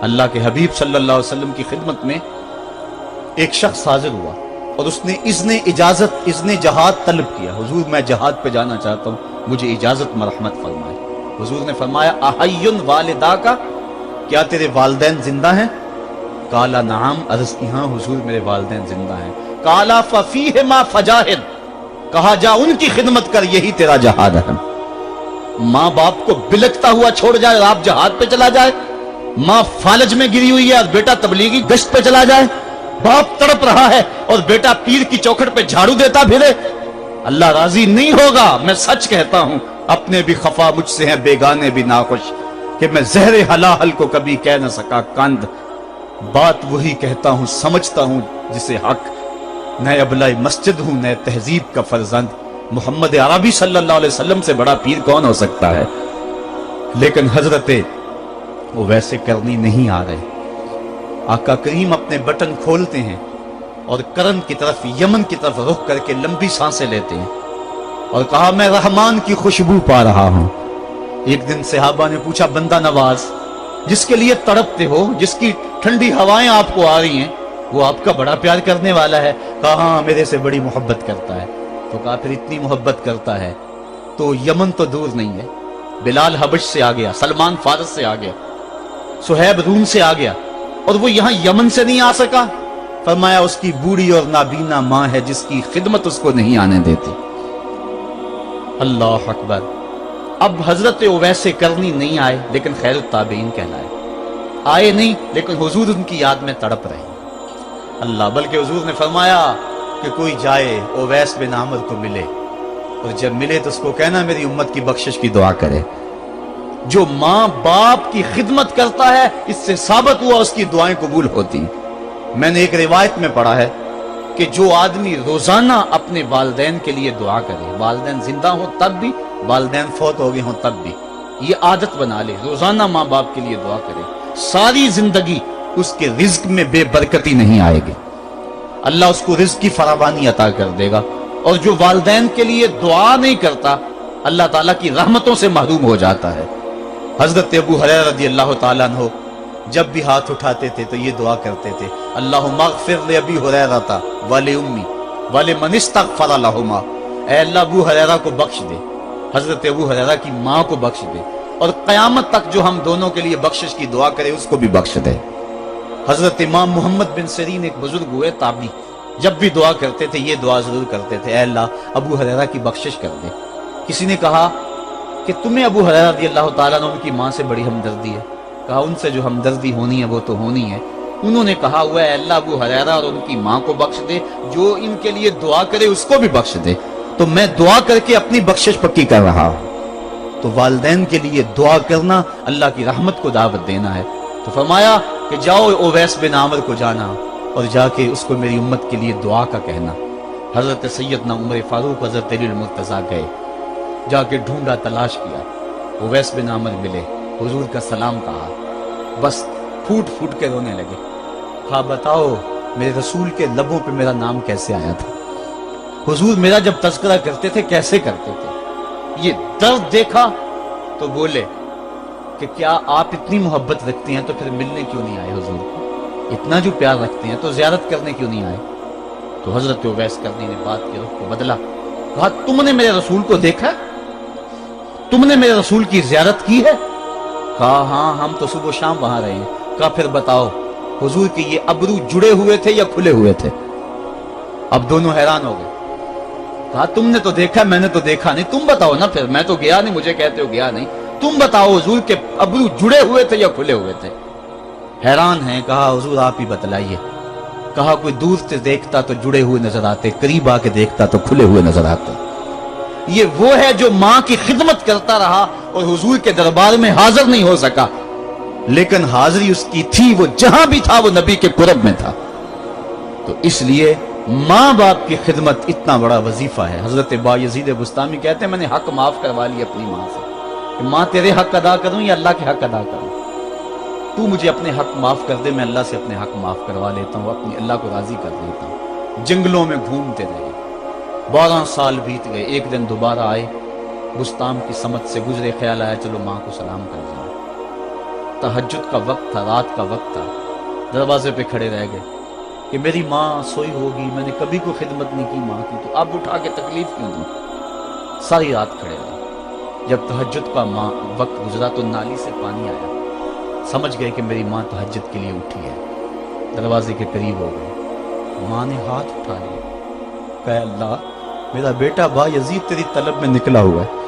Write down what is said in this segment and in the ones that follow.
اللہ کے حبیب صلی اللہ علیہ وسلم کی خدمت میں ایک شخص حاضر ہوا اور اس نے اذن جہاد طلب کیا. حضور میں جہاد پہ جانا چاہتا ہوں, مجھے اجازت مرحمت فرمائے. حضور نے فرمایا احی والدہ کا, کیا تیرے والدین زندہ ہیں؟ قالا نعم, عرض کی ہاں حضور میرے والدین زندہ ہیں. قالا ففیہما فجاہد, کہا جا ان کی خدمت کر, یہی تیرا جہاد ہے. ماں باپ کو بلکتا ہوا چھوڑ جائے اور آپ جہاد پہ چلا جائے, ماں فالج میں گری ہوئی ہے اور بیٹا تبلیغی گشت پہ چلا جائے, باپ تڑپ رہا ہے اور بیٹا پیر کی چوکھٹ پہ جھاڑو دیتا پھرے, اللہ راضی نہیں ہوگا. میں سچ کہتا ہوں, اپنے بھی خفا مجھ سے ہیں, بیگانے بھی ناخوش, کہ میں زہر حلاحل کو کبھی کہہ نہ سکا کند. بات وہی کہتا ہوں, سمجھتا ہوں جسے حق, نئے ابلۂ مسجد ہوں, نئے تہذیب کا فرزند. محمد عربی صلی اللہ علیہ وسلم سے بڑا پیر کون ہو سکتا ہے؟ لیکن حضرت وہ ویسے کرنی نہیں آ رہے. آقا کریم اپنے بٹن کھولتے ہیں اور کرن کی طرف, یمن کی طرف رخ کر کے لمبی سانسیں لیتے ہیں اور کہا میں رحمان کی خوشبو پا رہا ہوں. ایک دن صحابہ نے پوچھا بندہ نواز جس کے لیے تڑپتے ہو, جس کی ٹھنڈی ہوائیں آپ کو آ رہی ہیں, وہ آپ کا بڑا پیار کرنے والا ہے. کہا ہاں میرے سے بڑی محبت کرتا ہے. تو کہا پھر اتنی محبت کرتا ہے تو یمن تو دور نہیں ہے, بلال حبش سے آ گیا, سلمان فارس سے آ گیا, سہیب روم سے آ گیا, اور وہ یہاں یمن سے نہیں آ سکا. فرمایا اس کی بوڑھی اور نابینا ماں ہے جس کی خدمت اس کو نہیں آنے دیتی. اللہ اکبر. اب حضرت اویس کرنی نہیں آئے لیکن خیر التابعین کہلائے. آئے نہیں لیکن حضور ان کی یاد میں تڑپ رہے. اللہ, بلکہ حضور نے فرمایا کہ کوئی جائے اویس بن عامر کو ملے, اور جب ملے تو اس کو کہنا میری امت کی بخشش کی دعا کرے. جو ماں باپ کی خدمت کرتا ہے اس سے ثابت ہوا اس کی دعائیں قبول ہوتی. میں نے ایک روایت میں پڑھا ہے کہ جو آدمی روزانہ اپنے والدین کے لیے دعا کرے, والدین زندہ ہوں تب بھی, والدین فوت ہو گئے ہوں تب بھی, یہ عادت بنا لے, روزانہ ماں باپ کے لیے دعا کرے, ساری زندگی اس کے رزق میں بے برکتی نہیں آئے گی. اللہ اس کو رزق کی فراوانی عطا کر دے گا. اور جو والدین کے لیے دعا نہیں کرتا اللہ تعالیٰ کی رحمتوں سے محروم ہو جاتا ہے. حضرت ابو ہریرہ رضی اللہ تعالیٰ عنہ جب بھی ہاتھ اٹھاتے تھے تو یہ دعا کرتے تھے, اللہم اغفر لابی ہریرہ ولأمی ولمن استغفر لہما. اے اللہ ابو ہریرہ کو بخش دے, حضرت ابو ہریرہ کی ماں کو بخش دے, اور قیامت تک جو ہم دونوں کے لیے بخشش کی دعا کرے اس کو بھی بخش دے. حضرت امام محمد بن سیرین ایک بزرگ ہوئے تابعی, جب بھی دعا کرتے تھے یہ دعا ضرور کرتے تھے, اے اللہ ابو ہریرہ کی بخشش کر دے. کسی نے کہا کہ تمہیں ابو ہریرہ رضی اللہ تعالیٰ عنہ کی ماں سے بڑی ہمدردی ہے. کہا ان سے جو ہمدردی ہونی ہے وہ تو ہونی ہے. انہوں نے کہا ہوا ہے اللہ ابو ہریرہ اور ان کی ماں کو بخش دے, جو ان کے لیے دعا کرے اس کو بھی بخش دے. تو میں دعا کر کے اپنی بخشش پکی کر رہا ہوں. تو والدین کے لیے دعا کرنا اللہ کی رحمت کو دعوت دینا ہے. تو فرمایا کہ جاؤ اویس بن عامر کو جانا اور جا کے اس کو میری امت کے لیے دعا کا کہنا. حضرت سیدنا عمر فاروق حضرت علی المرتضیٰ گئے, جا کے ڈھونڈا, تلاش کیا, اویس بن عامر ملے, حضور کا سلام کہا, بس پھوٹ پھوٹ کے رونے لگے. ہاں بتاؤ میرے رسول کے لبوں پہ میرا نام کیسے آیا تھا, حضور میرا جب تذکرہ کرتے تھے کیسے کرتے تھے. یہ درد دیکھا تو بولے کہ کیا آپ اتنی محبت رکھتے ہیں تو پھر ملنے کیوں نہیں آئے حضور کو, اتنا جو پیار رکھتے ہیں تو زیارت کرنے کیوں نہیں آئے. تو حضرت اویس کرنی نے بات کے رخ کو بدلا, کہا تم نے میرے رسول کو دیکھا, تم نے میرے رسول کی زیارت کی ہے؟ کہا ہاں ہم تو صبح و شام وہاں رہے ہیں. کہا پھر بتاؤ حضور کے یہ ابرو جڑے ہوئے تھے یا کھلے ہوئے تھے؟ اب دونوں حیران ہو گئے. کہا تم نے تو دیکھا, میں نے تو دیکھا نہیں, تم بتاؤ نا. پھر میں تو گیا نہیں, مجھے کہتے ہو گیا نہیں, تم بتاؤ حضور کے ابرو جڑے ہوئے تھے یا کھلے ہوئے تھے؟ حیران ہیں. کہا حضور آپ ہی بتلائیے. کہا کوئی دور سے دیکھتا تو جڑے ہوئے نظر آتے, قریب آ کے دیکھتا تو کھلے ہوئے نظر آتے. یہ وہ ہے جو ماں کی خدمت کرتا رہا اور حضور کے دربار میں حاضر نہیں ہو سکا, لیکن حاضری اس کی تھی, وہ جہاں بھی تھا وہ نبی کے قرب میں تھا. تو اس لیے ماں باپ کی خدمت اتنا بڑا وظیفہ ہے. حضرت بایزید بستامی کہتے ہیں میں نے حق معاف کروا لی اپنی ماں سے, کہ ماں تیرے حق ادا کروں یا اللہ کے حق ادا کروں, تو مجھے اپنے حق معاف کر دے, میں اللہ سے اپنے حق معاف کروا لیتا ہوں, اپنی اللہ کو راضی کر لیتا ہوں. جنگلوں میں گھومتے رہے, 12 سال بیت گئے. ایک دن دوبارہ آئے, بستام کی سمت سے گزرے, خیال آیا چلو ماں کو سلام کر جائیں. तहज्जुद का वक्त था, रात का वक्त था, दरवाजे पे खड़े रह गए कि मेरी माँ सोई होगी, मैंने कभी कोई खिदमत नहीं की माँ की, तो अब उठा के तकलीफ क्यों दूं। सारी रात खड़े रहे। जब तहज्जुद का वक्त गुजरा तो नाली से पानी आया, समझ गए कि मेरी माँ तहज्जुद के लिए उठी है। दरवाजे के करीब हो गए, माँ ने हाथ उठा लिया, कहा अल्लाह मेरा बेटा बा यजीद तेरी तलब में निकला हुआ है,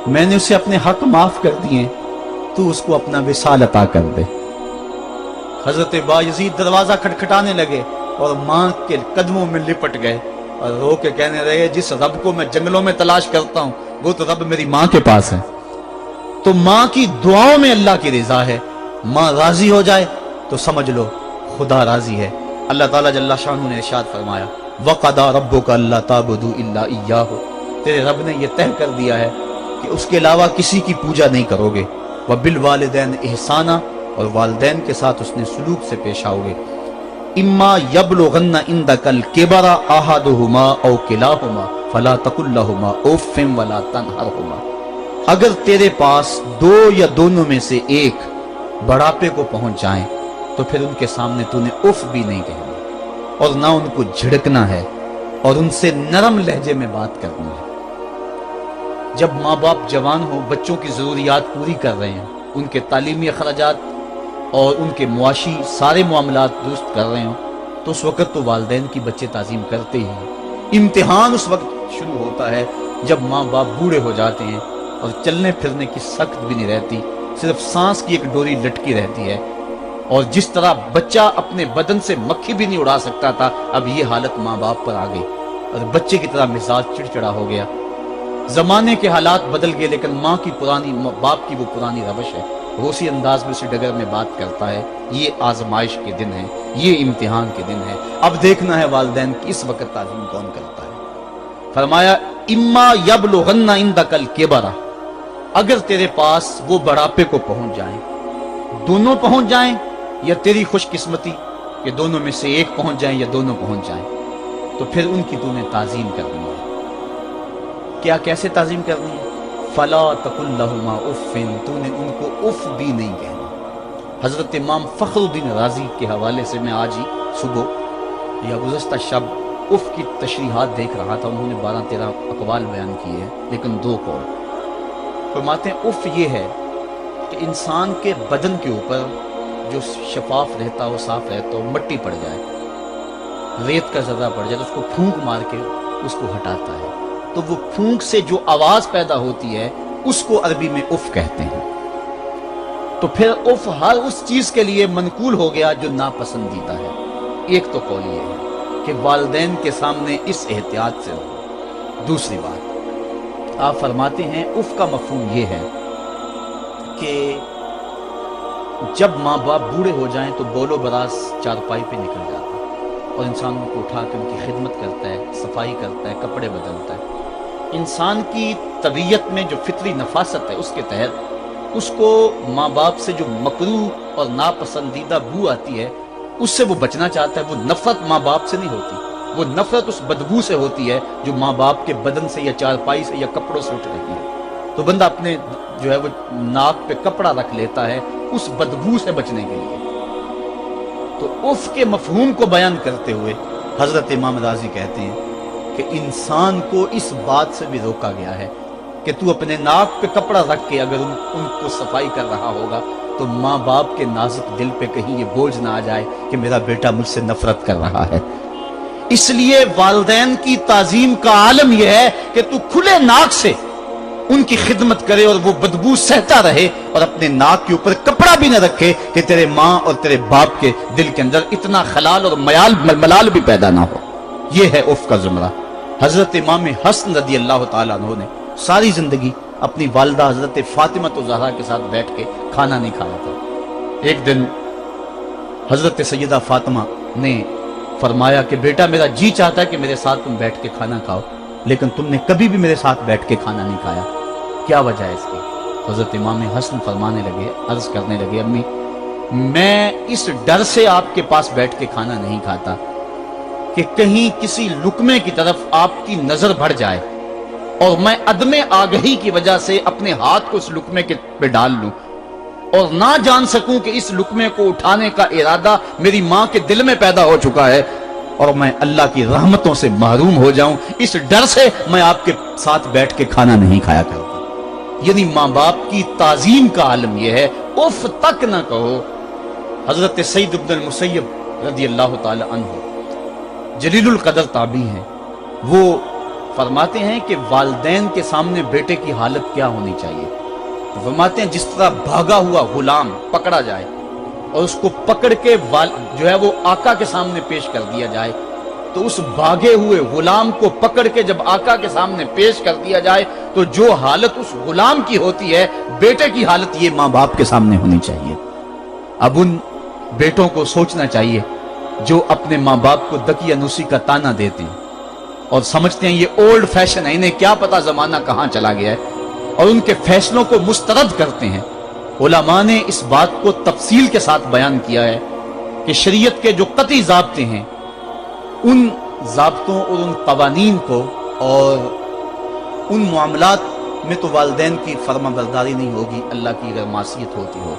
मैंने उसे अपने हक माफ कर दिए, तू उसको अपना विसाल अता कर दे। हजरत बा यजीद दरवाजा खटखटाने लगे और माँ के कदमों में लिपट गए और रो के कहने लगे, जिस रब को मैं जंगलों में तलाश करता हूँ वो तो रब मेरी माँ के पास है। तो माँ की दुआओं में अल्लाह की रिजा है, माँ राजी हो जाए तो समझ लो खुदा राजी है। अल्लाह ताला जल्ला शानु ने इरशाद फरमाया, वक़दा रब्बुका अल्ला ताबुदू इल्ला इय्याहु, तेरे रब ने यह तय कर दिया है कि उसके अलावा किसी की पूजा नहीं करोगे। व बिल वालिदैन इहसाना, और वालिदैन के साथ उसने सुलूक से पेश आओगे। इम्मा यबलुगन्ना इंदकल किबरा अहदुहुमा औ किलाहुमा फला तकुल लहुमा उफ़्फ़िन वला तनहरहुमा, अगर तेरे पास दो या दोनों में से एक बढ़ापे को पहुंच जाए तो फिर उनके सामने तूने उफ भी नहीं कहना और ना उनको झिड़कना है और उनसे नरम लहजे में बात करनी है। जब माँ बाप जवान हो, बच्चों की जरूरियात पूरी कर रहे हैं, उनके तालीमी अखराजात और उनके मुआशी सारे मामलात दुरुस्त कर रहे हो, तो उस वक्त तो वालिदैन की बच्चे ताज़ीम करते ही हैं। इम्तिहान उस वक्त शुरू होता है जब माँ बाप बूढ़े हो जाते हैं और चलने फिरने की सख्त भी नहीं रहती, सिर्फ सांस की एक डोरी लटकी रहती है। और जिस तरह बच्चा अपने बदन से मक्खी भी नहीं उड़ा सकता था, अब ये हालत माँ बाप पर आ गई और बच्चे की तरह मिजाज चिड़चिड़ा हो गया। जमाने के हालात बदल गए, लेकिन माँ की पुरानी, बाप की वो पुरानी रवश है, वो उसी अंदाज में, उसी डगर में बात करता है। ये आजमाइश के दिन है, ये इम्तिहान के दिन है। अब देखना है वालिदैन की इस वक्त ताज़ीम कौन करता है। फरमाया इम्मा यबलुगन्ना इंदकल किबरा, अगर तेरे पास वो बढ़ापे को पहुंच जाए, दोनों पहुंच जाएं, या तेरी खुशकिस्मती कि दोनों में से एक पहुंच जाए या दोनों पहुंच जाएं, तो फिर उनकी तूने ताज़ीम करनी है। क्या, कैसे ताज़ीम करनी है? फला तकुल लहुमा उफ़्फ़िन, तूने उनको उफ भी नहीं कहना। हजरत इमाम फखरुद्दीन राजी के हवाले से मैं आज ही सुबह या गुज़श्ता शब उफ की तशरीहात देख रहा था। उन्होंने 12-13 अक़वाल बयान किए हैं, लेकिन 2 कौल फरमाते हैं। उफ ये है कि इंसान के बदन के ऊपर जो शफाफ रहता हो, साफ रहता हो, मट्टी पड़ जाए, रेत का ज़र्रा पड़ जाए तो उसको फूंक मार के उसको हटाता है, तो वो फूंक से जो आवाज पैदा होती है उसको अरबी में उफ कहते हैं। तो फिर उफ हर उस चीज के लिए मनकूल हो गया जो नापसंदीदा है। एक तो कौल ये है कि वालिदैन के सामने इस एहतियात से हो। दूसरी बात, आप फरमाते हैं उफ का मफहूम ये है कि जब माँ बाप बूढ़े हो जाएं तो बोलो बरास चारपाई पे निकल जाता है और इंसान उनको उठा के उनकी खिदमत करता है, सफाई करता है, कपड़े बदलता है। इंसान की तबीयत में जो फितरी नफासत है उसके तहत उसको माँ बाप से जो मकरूह और नापसंदीदा बू आती है उससे वो बचना चाहता है। वो नफरत माँ बाप से नहीं होती, वो नफरत उस बदबू से होती है जो माँ बाप के बदन से या चारपाई से या कपड़ों से उठ रही है। तो बंदा अपने जो है वो नाक पे कपड़ा रख लेता है उस बदबू से बचने के लिए। तो उफ के मफहूम को बयान करते हुए हजरत इमाम राजी कहते हैं कि इंसान को इस बात से भी रोका गया है कि तू अपने नाक पे कपड़ा रख के अगर उनको सफाई कर रहा होगा तो माँ बाप के नाजुक दिल पे कहीं ये बोझ ना आ जाए कि मेरा बेटा मुझसे नफरत कर रहा है। इसलिए वालिदैन की ताजीम का आलम यह है कि तू खुले नाक से उनकी खिदमत करे और वो बदबू सहता रहे और अपने नाक के ऊपर कपड़ा भी न रखे कि तेरे माँ और तेरे बाप के दिल के अंदर इतना खलाल और मलाल भी पैदा ना हो। यह है उफ का जुमरा। हजरत इमाम हसन रदी अल्लाह ताला अन्हु ने सारी जिंदगी अपनी वालिदा हजरत फातिमा तो ज़हरा के साथ बैठ के खाना नहीं खाया था। एक दिन हजरत सैयदा फातिमा ने फरमाया कि बेटा मेरा जी चाहता है कि मेरे साथ तुम बैठ के खाना खाओ, लेकिन तुमने कभी भी मेरे साथ बैठ के खाना नहीं खाया, क्या वजह है इसकी? हजरत इमाम हसन फरमाने लगे, अर्ज करने लगे, अम्मी मैं इस डर से आपके पास बैठ के खाना नहीं खाता कि कहीं किसी लुकमे की तरफ आपकी नजर बढ़ जाए और मैं अदमे आगही की वजह से अपने हाथ को उस लुकमे के पे डाल लूं और ना जान सकूं कि इस लुकमे को उठाने का इरादा मेरी मां के दिल में पैदा हो चुका है और मैं अल्लाह की रहमतों से महरूम हो जाऊं, इस डर से मैं आपके साथ बैठ के खाना नहीं खाया करता। यानी मां बाप की ताजीम का आलम यह है, उफ तक ना कहो। हजरत सईद इब्न मुसय्यब रज़ी अल्लाह ताला अन्हु जलीलुल कदर ताबी हैं, वो फरमाते हैं कि वालिदैन के सामने बेटे की हालत क्या होनी चाहिए। तो फरमाते हैं जिस तरह भागा हुआ गुलाम पकड़ा जाए और उसको पकड़ के जो है वो आका के सामने पेश कर दिया जाए, तो उस भागे हुए गुलाम को पकड़ के जब आका के सामने पेश कर दिया जाए तो जो हालत उस गुलाम की होती है, बेटे की हालत ये माँ बाप के सामने होनी चाहिए। अब उन बेटों को सोचना चाहिए जो अपने माँ बाप को दकियानुसी का ताना देते हैं और समझते हैं ये ओल्ड फैशन है, इन्हें क्या पता जमाना कहां चला गया है, और उनके फैसलों को मुस्तरद करते हैं। उलमा ने इस बात को तफसील के साथ बयान किया है कि शरीयत के जो कतई ज़ाब्ते हैं, उन ज़ाब्तों और उन कवानीन को और उन मामलात में तो वालिदैन की फर्माबरदारी नहीं होगी, अल्लाह की अगर मासियत होती हो,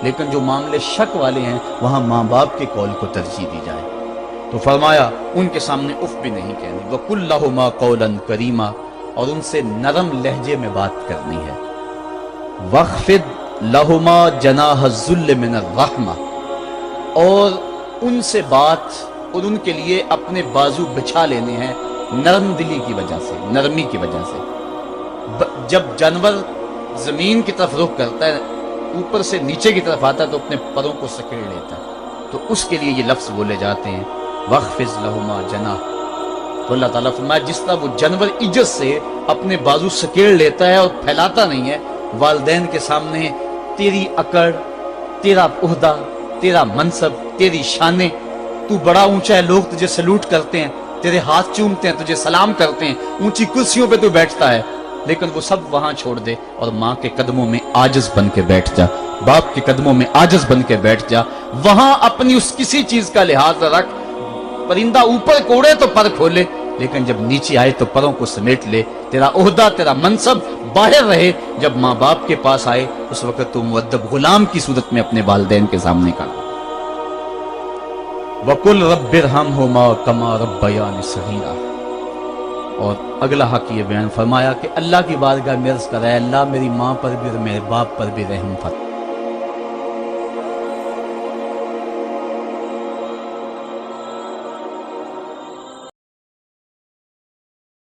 लेकिन जो मामले शक वाले हैं वहां माँ बाप के कौल को तरजीह दी जाए। तो फरमाया उनके सामने उफ भी नहीं कहनी, वकुल लहुमा कौलन करीमा, और उनसे नरम लहजे में बात करनी है। वख्फिद लहुमा जनाह ज़ुल्ल मिनर रहमा, और उनसे बात और उनके लिए अपने बाजू बिछा लेने हैं नरम दिली की वजह से, नरमी की वजह से। जब जानवर जमीन की तरफ रुख करता है, ऊपर से नीचे की तरफ आता है तो अपने परों को सकेड़ लेता है, तो उसके लिए ये लफ्ज बोले जाते हैं वख्फिज लहुमा जनाह। तो अल्लाह ताला फरमाया जिस तरह वो जानवर इज्जत से अपने बाजू सकेड़ लेता है और फैलाता नहीं है, वालिदैन के सामने तेरी अकड़, तेरा उहदा, तेरा मनसब, तेरी शाने, तू बड़ा ऊंचा है, लोग तुझे सलूट करते हैं, तेरे हाथ चूमते हैं, तुझे सलाम करते हैं, ऊंची कुर्सियों पे तू बैठता है, लेकिन वो सब वहां छोड़ दे और माँ के कदमों में आजिज बन के बैठ जा, बाप के कदमों में आजिज बन के बैठ जा। वहां अपनी उस किसी चीज का लिहाज रख, परिंदा ऊपर कोड़े तो पर खोले, लेकिन जब नीचे आए तो परों को समेट ले। तेरा ओहदा, तेरा मनसब बाहर रहे, जब माँ बाप के पास आए उस वक्त तू मुअद्दब गुलाम की सूरत में अपने वालिदैन के सामने का। वकुल रब्बिरहमहुमा कमा रब्बयानी सगीरा, और अगला हक ये बयान फरमाया कि अल्लाह की बारगाह में अर्ज़ कर, अल्लाह मेरी माँ पर भी और मेरे बाप पर भी रहम फरमा।